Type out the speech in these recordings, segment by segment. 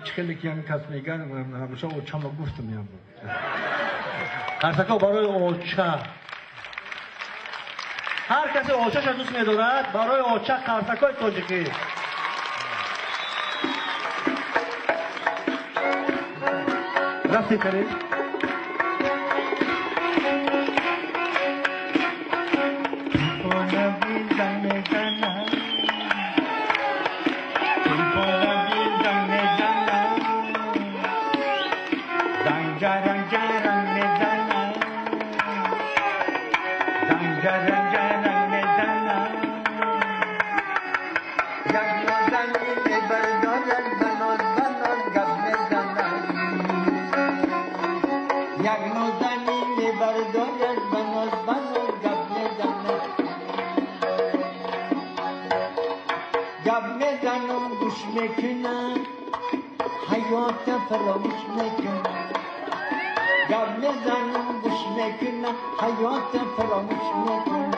خیلی که هم کس میگن همیشه اوچه ما گفتم یا بود قرصکا برای اوچه هر کسی اوچهش دوست میدارد برای اوچه قرصکای تاجیکی رفتی کرد فراموش میکنم گپ میزنم گوش میکنم حیات فراموش میکنم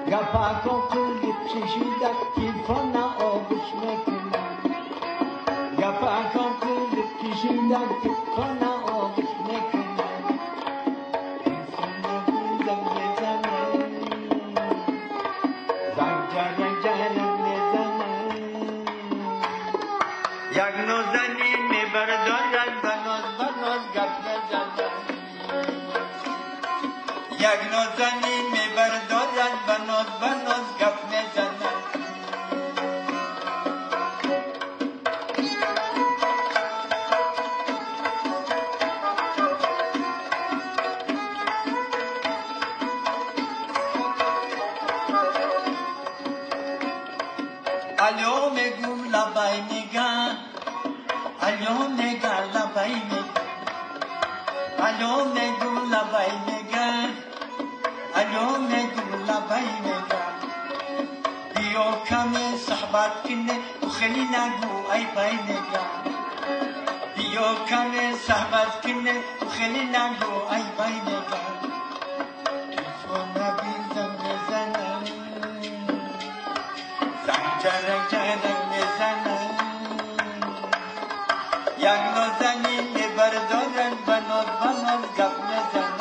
گپاکو کلی کشیده تلفن آغوش میکنم گپاکو کلی کشیده تلفن آغوش میکنم تلفن بزنم زنگ جرم میزنم یک نوزنی میبردارد بناز گپ میزنم یک نوزنی میبردارد بناز گپ میزنم الو میگو لبای نگاه الو نگاه لبای نگاه الو میگو لبای نگاه الو میگو لبای نگاه بیا کمی صحبت کنه و خیلی نگو ای بای نگاه بیا کمی صحبت کنه و خیلی نگو ای بای نگاه تلفن بزنم زنگ جرم میزنم یک نوزنی میبردارن بناز گپ میزنن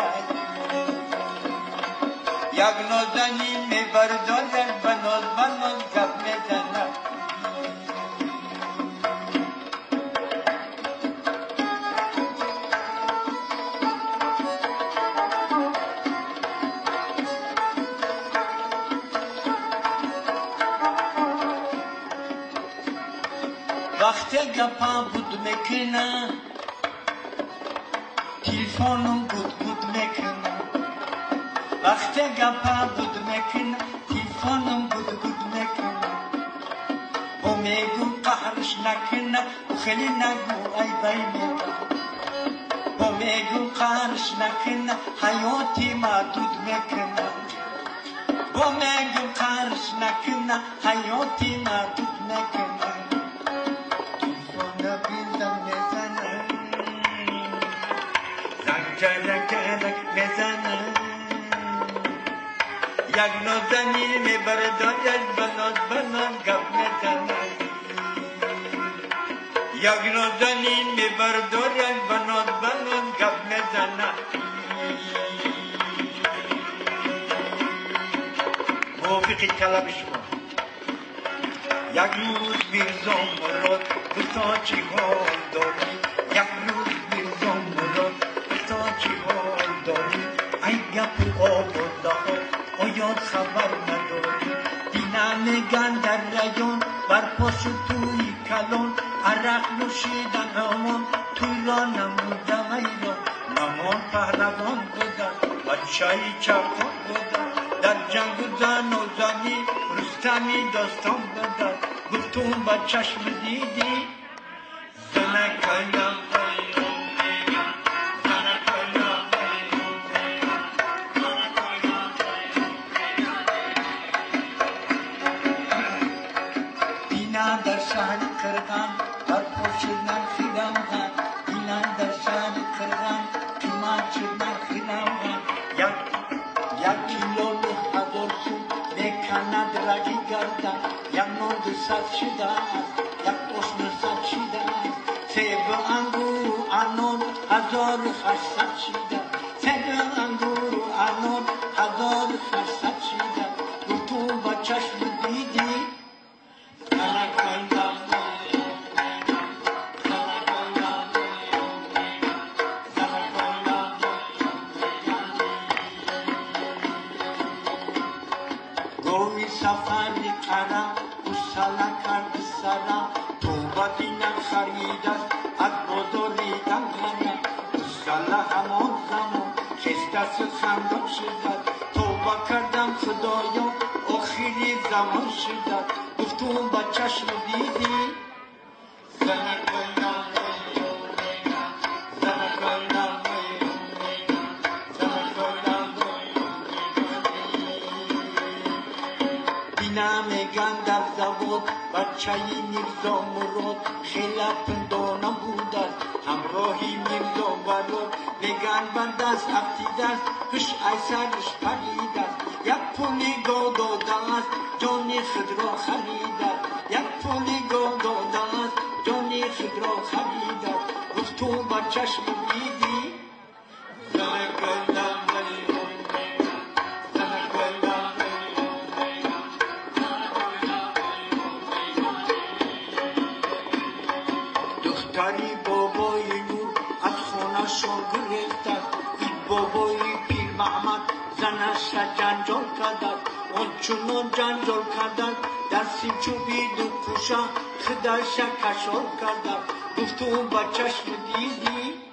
یک نوزنی میبردارن بناز گپ میزنن وقتی گپا بود میکنه تلفنم گود میکنه وقتی گپا بود میکنه تلفنم گود میکنه و میگو قهرش نکنه و خیلی نگو ای بای میگه و میگو قهرش نکنه حیاتی محدود میکنه و میگو قهرش نکنه حیاتی محدود میکنه جرک میزنم یک نوزنی میبردارد بناز گپ میزنم یک نوزنی میبردارد بناز گپ میزنم موفقی طلبش کن یک روز میرزام مراد گفتا چی حال داری یک روز میرزام مراد چی حال داری ای گپ آورده ها آیا خبر نداری دینا میگن در ریان بر پاس توی کلان عرق نوشیدن همان توی را نمودم ای را نمان پهلوان بودن بچه چپان بودن در جنگ زن و زنی رستمی داستان بودن گفتم با چشم دیدی زنکایم در شهر کرغان بر پوشیدن خیران اینان در شهر کرغان کما چیدن خیران یک کیلو هزار سو میکند رگی گردن یک نود صد شده یک اسم صد شده 1800 چیدن فعلا انگور و انار 1800 چیدن تو با چشم دیدی گوی سفری قرم او سالا کرد سرم تو با دینم خرید است از بزرگیدن غنم او سالا همان زمان خسته سخندم شدد توبه کردم خدایا آخری زمان شدد گفتم با چشم دیدی میگن در زباد بچه‌ی میرزا مراد خیلی پندانم بود است همراهی میرزا وراد میگن بند است افتیده است هش ایسرش پرید است یک پولی گاه داده است جانی خود را خرید است یک پولی گاه داده است جانی خود را خرید است گفتم با چشم دیدی دختری بابای نور از خونه‌شان گرفت این بابای پیر محمد زنش را جنجال کردند آنچنان جنجال کردند در سیم چوبید و پوشه خودش کشال کردند گفتم با چشم دیدی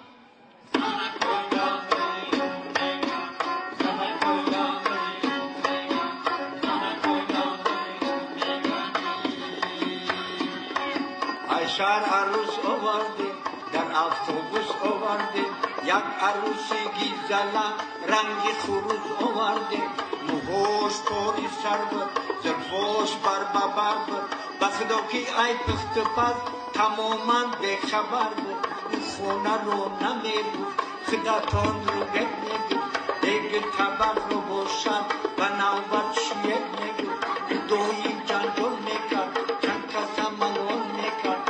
شهر عروس آورده در اتوبوس آورده یک عروسی گیزله رنگ خروس آورده موهاش پاری سر بود زلفاش بر بود به خدا که ای پخت پس تماما بخبر بود اون خونه رو نمیبود خداتان رو گفت نگفت دیگه طبق رو باشد و نوبت شیر نگفت دوی جنجال میکرد چند کس ملال میکرد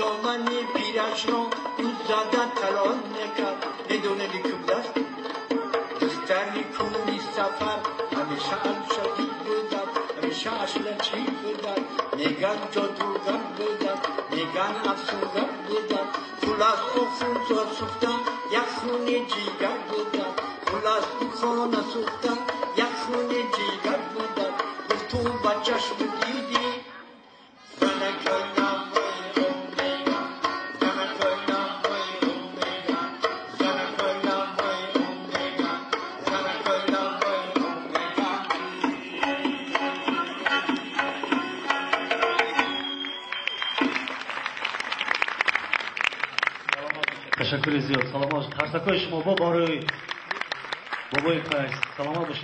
دامنی پیرش را اون زده تلال نکرد ندونه کم دست دختری کنی سفر همیشه شدید بودن همیشه اصلا چی بودن میگن جادوگر بودن میگن افسونگر بودن خلاص او خون سوختن یک خون جیگر بودن خلاص او خون سوختن یک خون جیگر بودن گفتم با چشم دیدی تشکر زیاد. سلام باشید. ترسکای شما با بابای پایست. سلامت باشید.